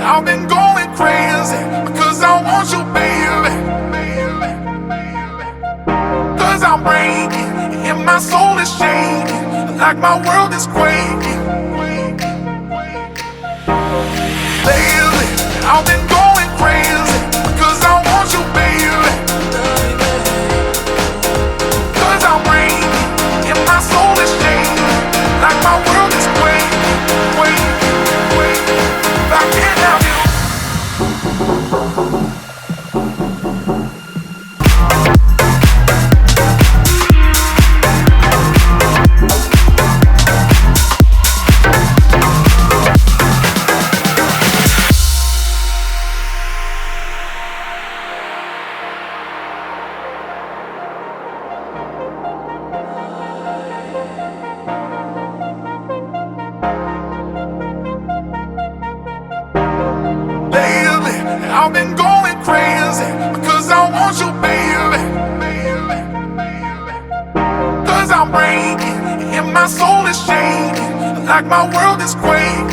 I've been going crazy because I want you, baby. Cause I'm breaking and my soul is shaking like my world is quaking. Lately, I've been going crazy because I want you, baby. Cause I'm breaking and my soul is shaking like my world is quaking, quaking, quaking. If I can't have you. Lately, I've been going crazy because I want you, baby. Cause I'm breaking and my soul is shaking like my world is quaking.